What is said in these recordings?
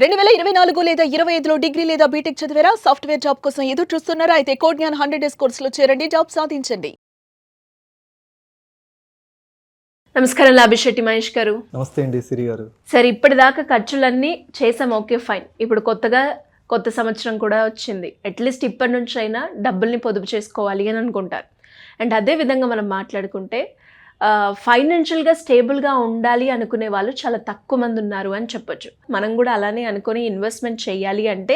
2024 లేదా 25లో డిగ్రీ లేదా బీటెక్ చదివారా? సాఫ్ట్వేర్ జాబ్ కోసం ఎదురు చూస్తున్నారా? అయితే కోడ్ జ్ఞాన్ 100 డేస్ కోర్సులో చేరండి, జాబ్ సాధించండి. నమస్కారం లాభిశెట్టి మహేష్ గారు. నమస్తే అండి సిరి గారు. సరే, ఇప్పటిదాకా ఖర్చులన్నీ చేసాం, ఓకే ఫైన్. ఇప్పుడు కొత్త సంవత్సరం కూడా వచ్చింది. అట్లీస్ట్ ఇప్పటి నుంచి అయినా డబ్బుల్ని పొదుపు చేసుకోవాలి అని అనుకుంటారు. అండ్ అదే విధంగా మనం మాట్లాడుకుంటే ఫైనాన్షియల్గా స్టేబుల్గా ఉండాలి అనుకునే వాళ్ళు చాలా తక్కువ మంది ఉన్నారు అని చెప్పొచ్చు. మనం కూడా అలానే అనుకొని ఇన్వెస్ట్మెంట్ చేయాలి అంటే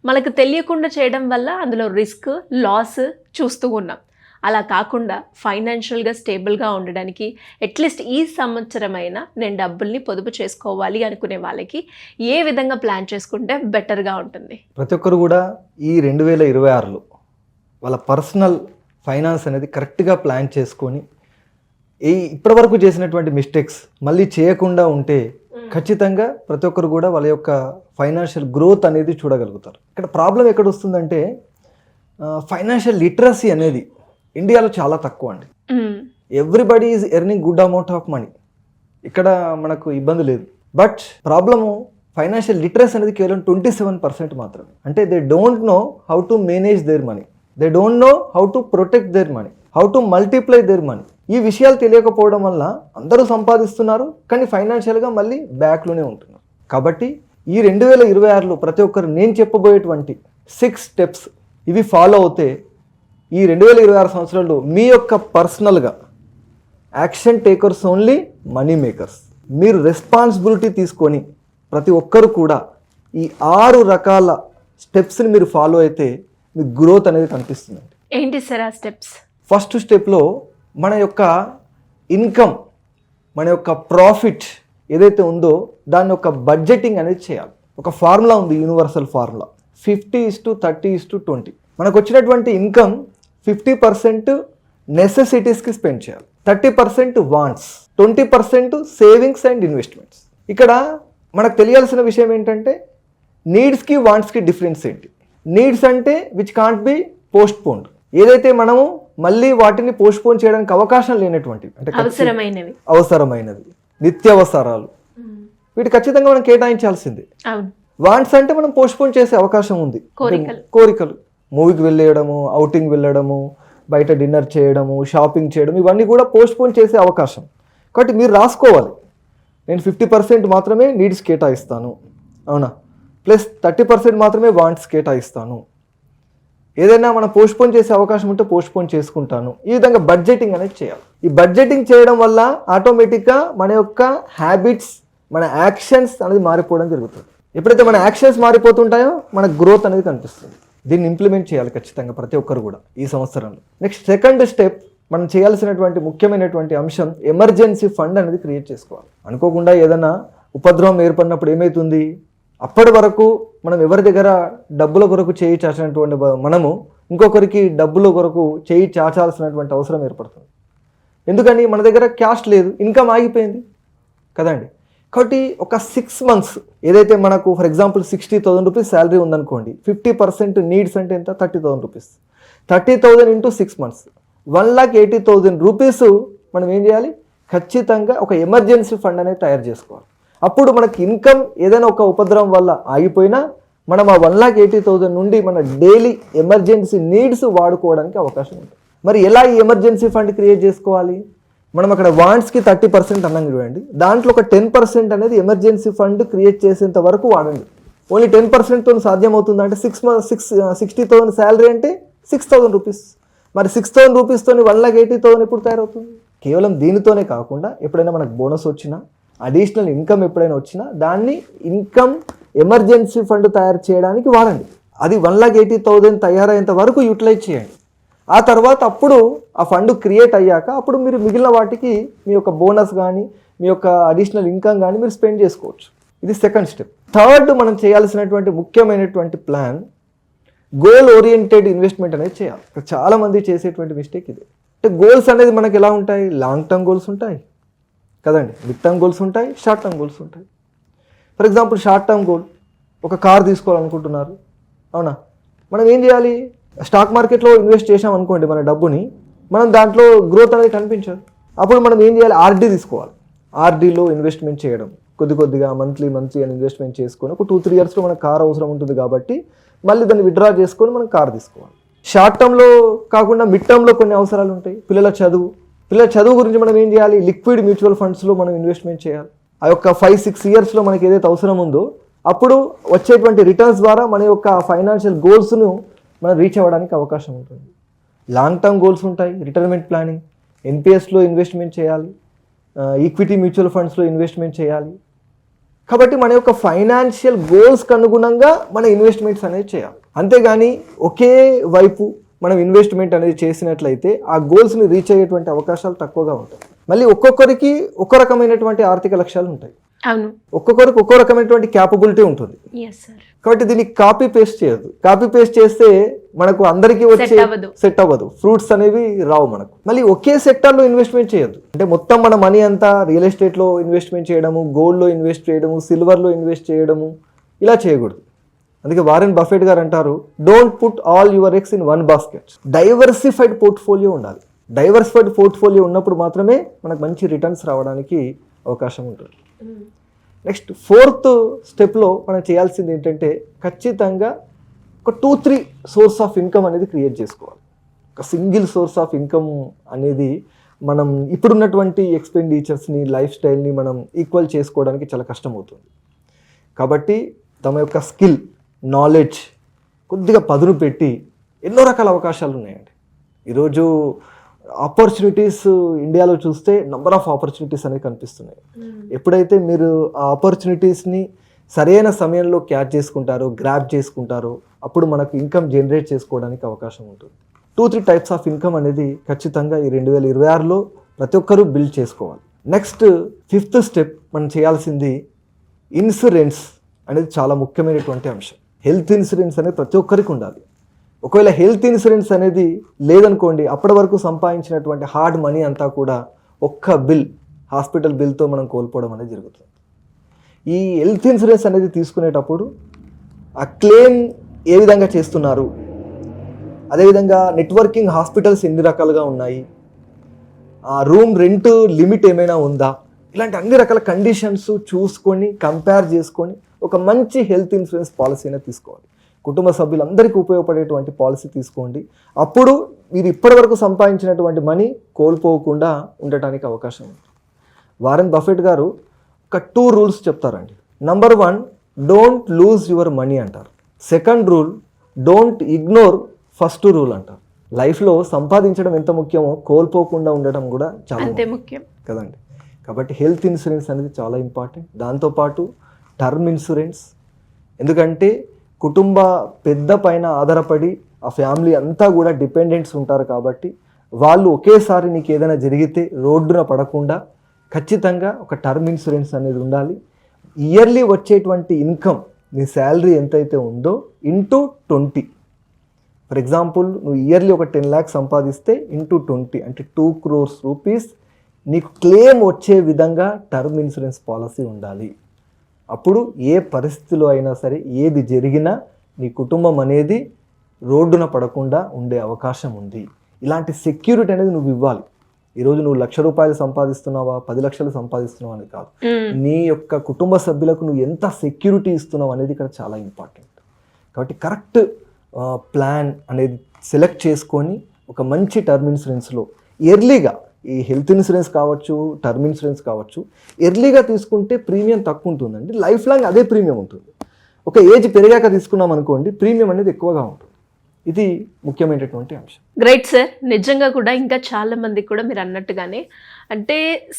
మనకు తెలియకుండా చేయడం వల్ల అందులో రిస్క్ లాస్ చూస్తూ ఉన్నాం. అలా కాకుండా ఫైనాన్షియల్గా స్టేబుల్గా ఉండడానికి అట్లీస్ట్ ఈ సంవత్సరమైనా నేను డబ్బుల్ని పొదుపు చేసుకోవాలి అనుకునే వాళ్ళకి ఏ విధంగా ప్లాన్ చేసుకుంటే బెటర్గా ఉంటుంది? ప్రతి ఒక్కరు కూడా ఈ 2026లో వాళ్ళ పర్సనల్ ఫైనాన్స్ అనేది కరెక్ట్గా ప్లాన్ చేసుకొని ఇప్పటివరకు చేసినటువంటి మిస్టేక్స్ మళ్ళీ చేయకుండా ఉంటే ఖచ్చితంగా ప్రతి ఒక్కరు కూడా వాళ్ళ యొక్క ఫైనాన్షియల్ గ్రోత్ అనేది చూడగలుగుతారు. ఇక్కడ ప్రాబ్లం ఎక్కడ వస్తుందంటే ఫైనాన్షియల్ లిటరసీ అనేది ఇండియాలో చాలా తక్కువ అండి. Everybody is earning good amount of money, ఇక్కడ మనకు ఇబ్బంది లేదు. బట్ ప్రాబ్లము ఫైనాన్షియల్ లిటరసీ అనేది కేవలం 27% మాత్రమే. అంటే they don't know how to manage their money, they don't know how to protect their money, how to multiply their money. ఈ విషయాలు తెలియకపోవడం వల్ల అందరూ సంపాదిస్తున్నారు, కానీ ఫైనాన్షియల్గా మళ్ళీ బ్యాక్లోనే ఉంటున్నారు. కాబట్టి ఈ 2026లో ప్రతి ఒక్కరు నేను చెప్పబోయేటువంటి 6 స్టెప్స్ ఇవి ఫాలో అవుతే ఈ 2026 సంవత్సరంలో మీ యొక్క పర్సనల్గా action takers only money makers. మీరు రెస్పాన్సిబిలిటీ తీసుకొని ప్రతి ఒక్కరు కూడా ఈ 6 రకాల స్టెప్స్ని మీరు ఫాలో అయితే మీ గ్రోత్ అనేది కనిపిస్తుంది. ఏంటి సార్ ఆ స్టెప్స్? ఫస్ట్ స్టెప్లో మన యొక్క ఇన్కమ్, మన యొక్క ప్రాఫిట్ ఏదైతే ఉందో దాని యొక్క బడ్జెటింగ్ అనేది చేయాలి. ఒక ఫార్ములా ఉంది, యూనివర్సల్ ఫార్ములా 50:30:20. మనకు వచ్చినటువంటి ఇన్కమ్ 50% నెసెసిటీస్కి స్పెండ్ చేయాలి, 30% వాంట్స్, 20% సేవింగ్స్ అండ్ ఇన్వెస్ట్మెంట్స్. ఇక్కడ మనకు తెలియాల్సిన విషయం ఏంటంటే నీడ్స్కి వాంట్స్కి డిఫరెన్స్ ఏంటి. నీడ్స్ అంటే విచ్ కాంట్ బి పోస్ట్పోన్డ్, ఏదైతే మనము మళ్ళీ వాటిని పోస్ట్పోన్ చేయడానికి అవకాశం లేనటువంటివి, అంటే అవసరమైనవి, నిత్యావసరాలు, వీటి ఖచ్చితంగా మనం కేటాయించాల్సిందే. వాంట్స్ అంటే మనం పోస్ట్పోన్ చేసే అవకాశం ఉంది. కోరికలు, మూవీకి వెళ్ళేయడము, అవుటింగ్ వెళ్ళడము, బయట డిన్నర్ చేయడము, షాపింగ్ చేయడం, ఇవన్నీ కూడా పోస్ట్పోన్ చేసే అవకాశం. కాబట్టి మీరు రాసుకోవాలి, నేను 50% మాత్రమే నీడ్స్ కేటాయిస్తాను, అవునా, ప్లస్ 30% మాత్రమే వాంట్స్ కేటాయిస్తాను. ఏదైనా మనం పోస్ట్పోన్ చేసే అవకాశం ఉంటే పోస్ట్పోన్ చేసుకుంటాను. ఈ విధంగా బడ్జెటింగ్ అనేది చేయాలి. ఈ బడ్జెటింగ్ చేయడం వల్ల ఆటోమేటిక్గా మన యొక్క హ్యాబిట్స్, మన యాక్షన్స్ అనేది మారిపోవడం జరుగుతుంది. ఎప్పుడైతే మన యాక్షన్స్ మారిపోతుంటాయో మన గ్రోత్ అనేది కనిపిస్తుంది. దీన్ని ఇంప్లిమెంట్ చేయాలి ఖచ్చితంగా ప్రతి ఒక్కరు కూడా ఈ సంవత్సరంలో. నెక్స్ట్ సెకండ్ స్టెప్, మనం చేయాల్సినటువంటి ముఖ్యమైనటువంటి అంశం ఎమర్జెన్సీ ఫండ్ అనేది క్రియేట్ చేసుకోవాలి. అనుకోకుండా ఏదైనా ఉపద్రవం ఏర్పడినప్పుడు ఏమవుతుంది, అప్పటి వరకు మనం ఎవరి దగ్గర డబ్బుల కొరకు చేయి చాచినటువంటి మనము ఇంకొకరికి డబ్బుల కొరకు చేయి చాచాల్సినటువంటి అవసరం ఏర్పడుతుంది. ఎందుకని మన దగ్గర క్యాష్ లేదు, ఇన్కమ్ ఆగిపోయింది కదండి. కాబట్టి ఒక 6 months ఏదైతే మనకు ఫర్ ఎగ్జాంపుల్ 60,000 రూపీస్ శాలరీ ఉందనుకోండి, 50% నీడ్స్ అంటే ఎంత, 30,000 రూపీస్. 30,000 into 6 months 1,80,000 రూపీస్ మనం ఏం చేయాలి, ఖచ్చితంగా ఒక ఎమర్జెన్సీ ఫండ్ అనేది తయారు చేసుకోవాలి. అప్పుడు మనకి ఇన్కమ్ ఏదైనా ఒక ఉపద్రవం వల్ల ఆగిపోయినా మనం ఆ 1,80,000 నుండి మన డైలీ ఎమర్జెన్సీ నీడ్స్ వాడుకోవడానికి అవకాశం ఉంటుంది. మరి ఎలా ఈ ఎమర్జెన్సీ ఫండ్ క్రియేట్ చేసుకోవాలి? మనం అక్కడ వాంట్స్కి 30% అన్నాం చూడండి, దాంట్లో ఒక 10% అనేది ఎమర్జెన్సీ ఫండ్ క్రియేట్ చేసేంత వరకు వాడండి. ఓన్లీ 10%తో సాధ్యమవుతుంది అంటే 60,000 శాలరీ అంటే 6,000 రూపీస్. మరి 6,000 రూపీస్తో 1,80,000 ఎప్పుడు తయారవుతుంది? కేవలం దీనితోనే కాకుండా ఎప్పుడైనా మనకు బోనస్ వచ్చినా, అడిషనల్ ఇన్కమ్ ఎప్పుడైనా వచ్చినా దాన్ని ఇన్కమ్ ఎమర్జెన్సీ ఫండ్ తయారు చేయడానికి వాడండి. అది 1,80,000 తయారయ్యేంత వరకు యూటిలైజ్ చేయండి. ఆ తర్వాత అప్పుడు ఆ ఫండ్ క్రియేట్ అయ్యాక అప్పుడు మీరు మిగిలిన వాటికి మీ యొక్క బోనస్ కానీ మీ యొక్క అడిషనల్ ఇన్కమ్ కానీ మీరు స్పెండ్ చేసుకోవచ్చు. ఇది సెకండ్ స్టెప్. థర్డ్, మనం చేయాల్సినటువంటి ముఖ్యమైనటువంటి ప్లాన్ గోల్ ఓరియంటెడ్ ఇన్వెస్ట్మెంట్ అనేది చేయాలి. చాలామంది చేసేటువంటి మిస్టేక్ ఇది. అంటే గోల్స్ అనేది మనకి ఎలా ఉంటాయి, లాంగ్ టర్మ్ గోల్స్ ఉంటాయి కదండి, మిడ్ టర్మ్ గోల్స్ ఉంటాయి, షార్ట్ టర్మ్ గోల్స్ ఉంటాయి. For example short term goal, ఒక కార్ తీసుకోవాలనుకుంటున్నారు, అవునా, మనం ఏం చేయాలి, స్టాక్ మార్కెట్లో ఇన్వెస్ట్ చేసాం అనుకోండి మన డబ్బుని, మనం దాంట్లో గ్రోత్ అనేది కనిపించదు. అప్పుడు మనం ఏం చేయాలి, ఆర్డీ తీసుకోవాలి, ఆర్డీలో ఇన్వెస్ట్మెంట్ చేయడం. కొద్దిగా మంత్లీ అని ఇన్వెస్ట్మెంట్ చేసుకొని ఒక 2-3 ఇయర్స్లో మనకు కార్ అవసరం ఉంటుంది కాబట్టి మళ్ళీ దాన్ని విత్డ్రా చేసుకొని మనం కార్ తీసుకోవాలి. షార్ట్ టర్మ్లో కాకుండా మిడ్ టర్మ్లో కొన్ని అవసరాలు ఉంటాయి. పిల్లల చదువు గురించి మనం ఏం చేయాలి? లిక్విడ్ మ్యూచువల్ ఫండ్స్లో మనం ఇన్వెస్ట్మెంట్ చేయాలి. ఆ యొక్క 5-6 ఇయర్స్లో మనకి ఏదైతే అవసరం ఉందో అప్పుడు వచ్చేటువంటి రిటర్న్స్ ద్వారా మన యొక్క ఫైనాన్షియల్ గోల్స్ను మనం రీచ్ అవ్వడానికి అవకాశం ఉంటుంది. లాంగ్ టర్మ్ గోల్స్ ఉంటాయి, రిటైర్మెంట్ ప్లానింగ్, ఎన్పిఎస్లో ఇన్వెస్ట్మెంట్ చేయాలి, ఈక్విటీ మ్యూచువల్ ఫండ్స్లో ఇన్వెస్ట్మెంట్ చేయాలి. కాబట్టి మన యొక్క ఫైనాన్షియల్ గోల్స్కి అనుగుణంగా మన ఇన్వెస్ట్మెంట్స్ అనేది చేయాలి. అంతేగాని ఒకే వైపు మనం ఇన్వెస్ట్మెంట్ అనేది చేసినట్లయితే ఆ గోల్స్ని రీచ్ అయ్యేటువంటి అవకాశాలు తక్కువగా ఉంటాయి. మళ్ళీ ఒక్కొక్కరికి ఒక్కో రకమైనటువంటి ఆర్థిక లక్ష్యాలు ఉంటాయి. అవును, ఒక్కొక్కరికి ఒక్కో రకమైనటువంటి క్యాపబిలిటీ ఉంటుంది. కాబట్టి దీన్ని కాపీ పేస్ట్ చేయదు. కాపీ పేస్ట్ చేస్తే మనకు అందరికీ వచ్చే సెట్ అవ్వదు, ఫ్రూట్స్ అనేవి రావు మనకు. మళ్ళీ ఒకే సెక్టార్లో ఇన్వెస్ట్మెంట్ చేయొద్దు. అంటే మొత్తం మన మనీ అంతా రియల్ ఎస్టేట్లో ఇన్వెస్ట్మెంట్ చేయడము, గోల్డ్లో ఇన్వెస్ట్ చేయడము, సిల్వర్లో ఇన్వెస్ట్ చేయడము, ఇలా చేయకూడదు. అందుకే వారెన్ బఫెట్ గారు అంటారు, don't put all your eggs in one basket. Diversified portfolio ఉండాలి. డైవర్సిఫైడ్ పోర్ట్ఫోలియో ఉన్నప్పుడు మాత్రమే మనకు మంచి రిటర్న్స్ రావడానికి అవకాశం ఉంటుంది. నెక్స్ట్ 4th స్టెప్లో మనం చేయాల్సింది ఏంటంటే ఖచ్చితంగా ఒక 2-3 సోర్స్ ఆఫ్ ఇన్కమ్ అనేది క్రియేట్ చేసుకోవాలి. ఒక సింగిల్ సోర్స్ ఆఫ్ ఇన్కమ్ అనేది మనం ఇప్పుడున్నటువంటి ఎక్స్పెండిచర్స్ని, లైఫ్ స్టైల్ని మనం ఈక్వల్ చేసుకోవడానికి చాలా కష్టమవుతుంది. కాబట్టి తమ యొక్క స్కిల్, నాలెడ్జ్ కొద్దిగా పదును పెట్టి ఎన్నో రకాల అవకాశాలు ఉన్నాయండి. ఈరోజు ఆపర్చునిటీస్ ఇండియాలో చూస్తే నంబర్ ఆఫ్ ఆపర్చునిటీస్ అనేవి కనిపిస్తున్నాయి. ఎప్పుడైతే మీరు ఆ ఆపర్చునిటీస్ని సరైన సమయంలో క్యాచ్ చేసుకుంటారో, గ్రాప్ చేసుకుంటారో, అప్పుడు మనకు ఇన్కమ్ జనరేట్ చేసుకోవడానికి అవకాశం ఉంటుంది. 2-3 టైప్స్ ఆఫ్ ఇన్కమ్ అనేది ఖచ్చితంగా ఈ 2026లో ప్రతి ఒక్కరూ బిల్డ్ చేసుకోవాలి. నెక్స్ట్ 5th స్టెప్ మనం చేయాల్సింది ఇన్సూరెన్స్ అనేది చాలా ముఖ్యమైనటువంటి అంశం. హెల్త్ ఇన్సూరెన్స్ అనేది ప్రతి ఒక్కరికి ఉండాలి. ఒకవేళ హెల్త్ ఇన్సూరెన్స్ అనేది లేదనుకోండి, అప్పటి వరకు సంపాదించినటువంటి హార్డ్ మనీ అంతా కూడా ఒక్క హాస్పిటల్ బిల్తో మనం కోల్పోవడం అనేది జరుగుతుంది. ఈ హెల్త్ ఇన్సూరెన్స్ అనేది తీసుకునేటప్పుడు ఆ క్లెయిమ్ ఏ విధంగా చేస్తున్నారు, అదేవిధంగా నెట్వర్కింగ్ హాస్పిటల్స్ ఎన్ని రకాలుగా ఉన్నాయి, ఆ రూమ్ రెంట్ లిమిట్ ఏమైనా ఉందా, ఇలాంటి అన్ని రకాల కండిషన్స్ చూసుకొని కంపేర్ చేసుకొని ఒక మంచి హెల్త్ ఇన్సూరెన్స్ పాలసీ అనేది తీసుకోవాలి. కుటుంబ సభ్యులందరికీ ఉపయోగపడేటువంటి పాలసీ తీసుకోండి. అప్పుడు మీరు ఇప్పటివరకు సంపాదించినటువంటి మనీ కోల్పోకుండా ఉండటానికి అవకాశం ఉంది. వారెన్ బఫెట్ గారు ఒక 2 రూల్స్ చెప్తారండి. Number 1, don't lose your money అంటారు. Second rule, don't ignore first rule అంటారు. లైఫ్లో సంపాదించడం ఎంత ముఖ్యమో కోల్పోకుండా ఉండటం కూడా చాలా ముఖ్యం కదండి. కాబట్టి హెల్త్ ఇన్సూరెన్స్ అనేది చాలా ఇంపార్టెంట్. దాంతోపాటు టర్మ్ ఇన్సూరెన్స్, ఎందుకంటే కుటుంబ పెద్ద పైన ఆధారపడి ఆ ఫ్యామిలీ అంతా కూడా డిపెండెంట్స్ ఉంటారు. కాబట్టి వాళ్ళు ఒకేసారి నీకు ఏదైనా జరిగితే రోడ్డున పడకుండా ఖచ్చితంగా ఒక టర్మ్ ఇన్సూరెన్స్ అనేది ఉండాలి. ఇయర్లీ వచ్చేటువంటి ఇన్కమ్, నీ శాలరీ ఎంతైతే ఉందో ఇంటూ 20. ఫర్ ఎగ్జాంపుల్ నువ్వు ఇయర్లీ ఒక 10 lakhs సంపాదిస్తే ఇంటూ 20 అంటే 2 crores రూపీస్ నీకు క్లెయిమ్ వచ్చే విధంగా టర్మ్ ఇన్సూరెన్స్ పాలసీ ఉండాలి. అప్పుడు ఏ పరిస్థితిలో అయినా సరే ఏది జరిగినా నీ కుటుంబం అనేది రోడ్డున పడకుండా ఉండే అవకాశం ఉంది. ఇలాంటి సెక్యూరిటీ అనేది నువ్వు ఇవ్వాలి. ఈరోజు నువ్వు ₹1,00,000 సంపాదిస్తున్నావా, 10 లక్షలు సంపాదిస్తున్నావా అని కాదు, నీ యొక్క కుటుంబ సభ్యులకు నువ్వు ఎంత సెక్యూరిటీ ఇస్తున్నావు అనేది ఇక్కడ చాలా ఇంపార్టెంట్. కాబట్టి కరెక్ట్ ప్లాన్ అనేది సెలెక్ట్ చేసుకొని ఒక మంచి టర్మ్ ఇన్సూరెన్స్లో ఎర్లీగా, ఈ హెల్త్ ఇన్సూరెన్స్ కావచ్చు, టర్మ్ ఇన్సూరెన్స్ కావచ్చు, ఎర్లీగా తీసుకుంటే ప్రీమియం తక్కువ ఉంటుందండి. లైఫ్ లాంగ్ అదే ప్రీమియం ఉంటుంది. ఒక ఏజ్ పెరిగాక తీసుకున్నాం అనుకోండి, ప్రీమియం అనేది ఎక్కువగా ఉంటుంది. ఇది ముఖ్యమైనటువంటి అంశం. Great sir. నిజంగా కూడా ఇంకా చాలా మందికి కూడా మీరు అన్నట్టుగానే, అంటే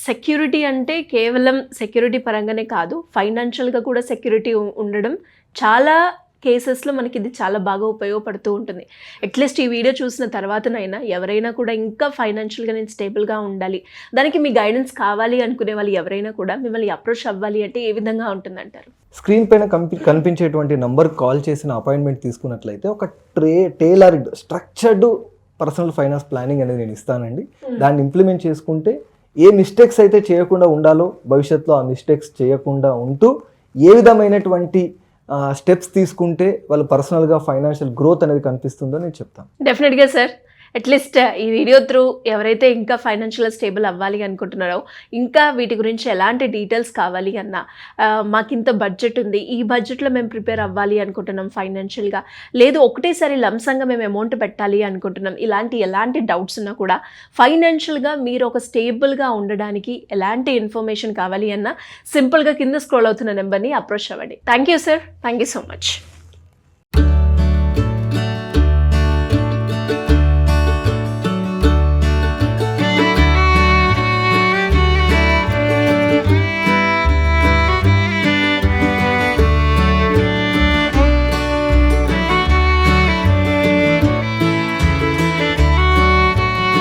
సెక్యూరిటీ అంటే కేవలం సెక్యూరిటీ పరంగానే కాదు, ఫైనాన్షియల్గా కూడా సెక్యూరిటీ ఉండడం చాలా కేసెస్లో మనకి ఇది చాలా బాగా ఉపయోగపడుతూ ఉంటుంది. అట్లీస్ట్ ఈ వీడియో చూసిన తర్వాతనైనా ఎవరైనా కూడా ఇంకా ఫైనాన్షియల్గా నేను స్టేబుల్గా ఉండాలి, దానికి మీ గైడెన్స్ కావాలి అనుకునే వాళ్ళు ఎవరైనా కూడా మిమ్మల్ని అప్రోచ్ అవ్వాలి అంటే ఏ విధంగా ఉంటుందంటారు? స్క్రీన్ పైన కనిపించేటువంటి నంబర్ కాల్ చేసిన అపాయింట్మెంట్ తీసుకున్నట్లయితే ఒక tailored structured personal finance planning అనేది నేను ఇస్తానండి. దాన్ని ఇంప్లిమెంట్ చేసుకుంటే ఏ మిస్టేక్స్ అయితే చేయకుండా ఉండాలో భవిష్యత్తులో ఆ మిస్టేక్స్ చేయకుండా ఉంటూ ఏ విధమైనటువంటి స్టెప్స్ తీసుకుంటే వాళ్ళు పర్సనల్గా ఫైనాన్షియల్ గ్రోత్ అనేది కనిపిస్తుందో నేను చెప్తాను. డెఫినెట్గా సార్. అట్లీస్ట్ ఈ వీడియో త్రూ ఎవరైతే ఇంకా ఫైనాన్షియల్ స్టేబుల్ అవ్వాలి అనుకుంటున్నారో, ఇంకా వీటి గురించి ఎలాంటి డీటెయిల్స్ కావాలి అన్నా, మాకు ఇంత బడ్జెట్ ఉంది, ఈ బడ్జెట్లో మేము ప్రిపేర్ అవ్వాలి అనుకుంటున్నాం ఫైనాన్షియల్గా, లేదు ఒకటేసారి లంసంగా మేము అమౌంట్ పెట్టాలి అనుకుంటున్నాం, ఎలాంటి డౌట్స్ ఉన్నా కూడా ఫైనాన్షియల్గా మీరు ఒక స్టేబుల్గా ఉండడానికి ఎలాంటి ఇన్ఫర్మేషన్ కావాలి అన్నా సింపుల్గా కింద స్క్రోల్ అవుతున్న నెంబర్ని అప్రోచ్ అవ్వండి. Thank you sir, thank you so much.